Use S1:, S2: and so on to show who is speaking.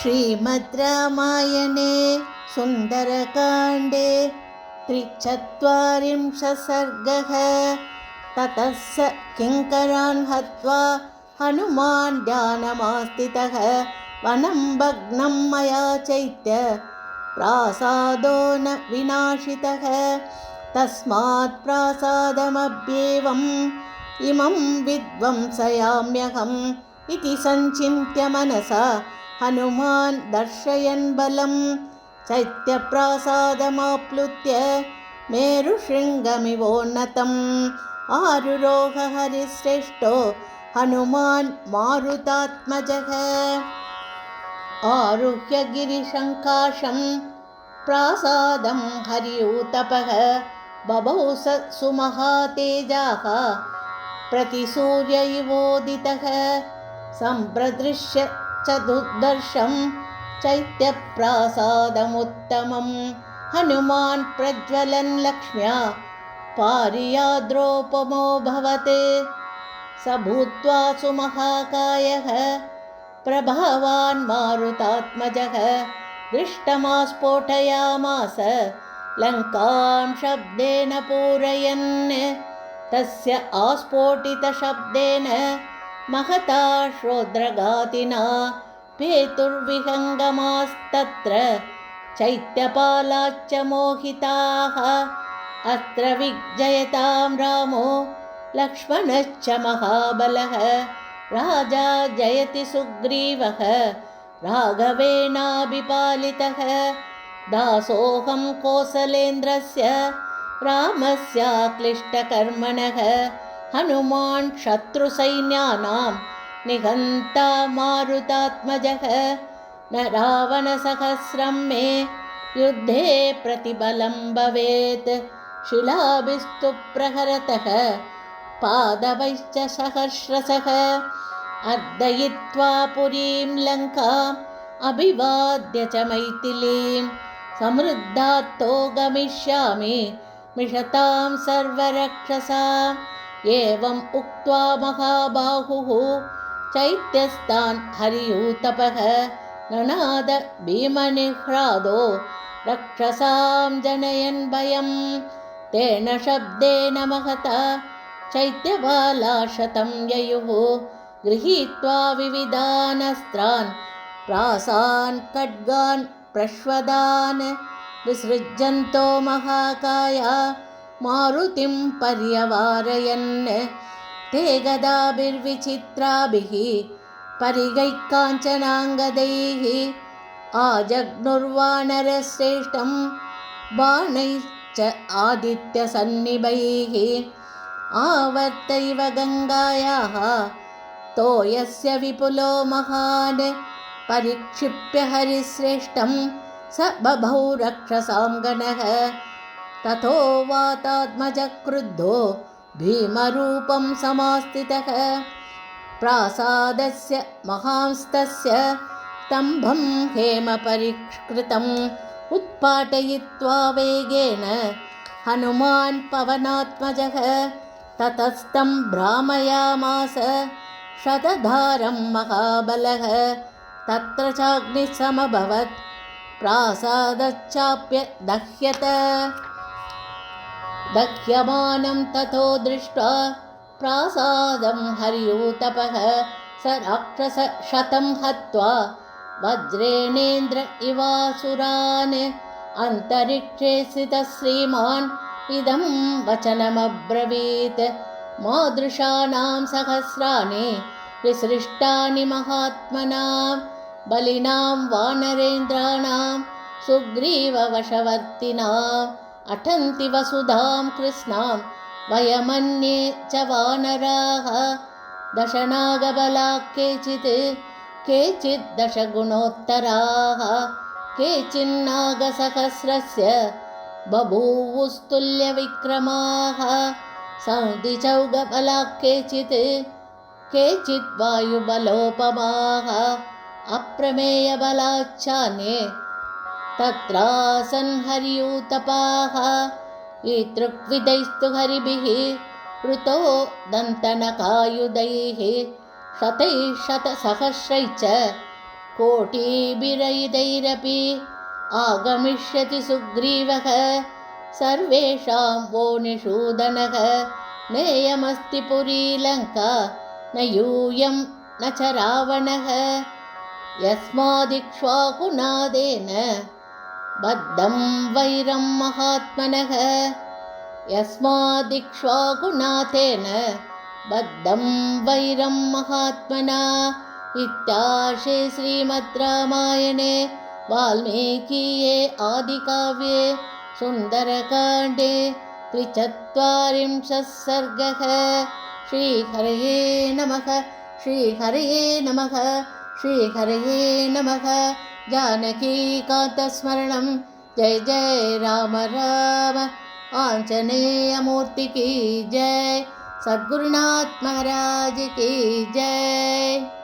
S1: श्रीमद् रामायणे सुन्दरकाण्डे 43 सर्गः। ततः स किङ्करान् हत्वा हनुमान् ध्यानमास्थितः वनं भग्नं मया चैत्य प्रासादो न विनाशितः। तस्मात् प्रासादमभ्येवम् इमं विध्वंसयाम्यहम् इति सञ्चिन्त्य मनसा हनुमान् दर्शयन् बलं चैत्यप्रासादमाप्लुत्य मेरुशृङ्गमिवोन्नतम् आरुरोह हरिश्रेष्ठो हनुमान् मारुतात्मजः। आरुह्य गिरिशङ्काशं प्रासादं हरियूतपः बभौ स सुमहातेजाः प्रतिसूर्य इवोदितः। सम्प्रदृश्य चतुर्दर्शं चैत्यप्रासादमुत्तमं हनुमान् प्रज्वलन् लक्ष्म्या पारियाद्रोपमोऽभवत्। स भूत्वा सुमहाकायः प्रभावान् मारुतात्मजः दृष्टमास्फोटयामास लङ्कां शब्देन पूरयन्। तस्य आस्फोटितशब्देन महता श्रोत्रघातिना पेतुर्विहङ्गमास्तत्र चैत्यपालाश्च मोहिताः। अत्र विजयतां रामो लक्ष्मणश्च महाबलः राजा जयति सुग्रीवः राघवेणाभिपालितः। दासोऽहं कौसलेन्द्रस्य रामस्याक्लिष्टकर्मणः हनुमान् शत्रुसैन्यानां निहन्ता मारुतात्मजः। न रावणसहस्रं मे युद्धे प्रतिबलं भवेत् शिलाभिस्तु प्रहरतः पादवैश्च सहस्रशः। अर्दयित्वा पुरीं लङ्काम् अभिवाद्य च मैथिलीं समृद्धात्तो गमिष्यामि मिषतां सर्वरक्षसाम्। एवम् उक्त्वा महाबाहुः चैत्यस्तान् हरियूतपः ननाद भीमनिह्रादो रक्षसां जनयन् भयम्। तेन शब्देन महता चैत्यबाला शतं ययुः गृहीत्वा विविधानस्त्रान् प्रासान् खड्गान् प्रश्वदान्। विसृज्यन्तो महाकाया मारुतिं पर्यवारयन्। ते गदाभिर्विचित्राभिः परिगैः काञ्चनाङ्गदैः आजग्नुर्वानरश्रेष्ठं बाणैश्च आदित्यसन्निभैः। आवर्तैव गङ्गायाः तोयस्य विपुलो महान् परिक्षिप्य हरिश्रेष्ठं स बभौ रक्षसां गणः। ततो वातात्मजः क्रुद्धो भीमरूपं समास्थितः प्रासादस्य महांस्तस्य स्तम्भं हेमपरिष्कृतम् उत्पाटयित्वा वेगेन हनुमान् पवनात्मजः। ततस्तं भ्रामयामास शतधारं महाबलः। तत्र चाग्निः समभवत् प्रासादश्चाप्य दह्यत। दह्यमानं ततो दृष्ट्वा प्रासादं हरियूतपः स राक्षसशतं हत्वा वज्रेणेन्द्र इवासुरान्। अन्तरिक्षे स्थितः श्रीमान् इदं वचनमब्रवीत् मादृशानां सहस्राणि विसृष्टानि महात्मनां बलिनां वानरेन्द्राणां सुग्रीववशवर्तिनाम्। अटन्ति वसुधां कृष्णां वयमन्ये च वानराः। दशनागबलाः केचित् दशगुणोत्तराः केचिन्नागसहस्रस्य बभूवुस्तुल्यविक्रमाः। सौदिचौगबलाः केचित् वायुबलोपमाः अप्रमेयबलाच्चान्ये तत्रासन् हरियूतपाः। ईतृक्विदैस्तु हरिभिः वृतो दन्तनकायुधैः शतैः शतसहस्रैश्च कोटिभिरैदैरपि आगमिष्यति सुग्रीवः सर्वेषां वो निषूदनः नेयमस्ति पुरी लङ्का न यूयं न च रावणः यस्मादिक्ष्वाकुनादेन बद्धं वैरं महात्मनः यस्मादिक्ष्वाकुनाथेन बद्धं वैरं महात्मना इत्यार्षे श्रीमद् रामायणे वाल्मीकीये आदिकाव्ये सुन्दरकाण्डे 43 सर्गः। श्रीहरये नमः श्रीहरये नमः श्रीहरये नमः। जानकीकान्तस्मरणं जय जय राम राम। आञ्जनेयमूर्ति की जय। सद्गुरुनाथ महाराज की जय।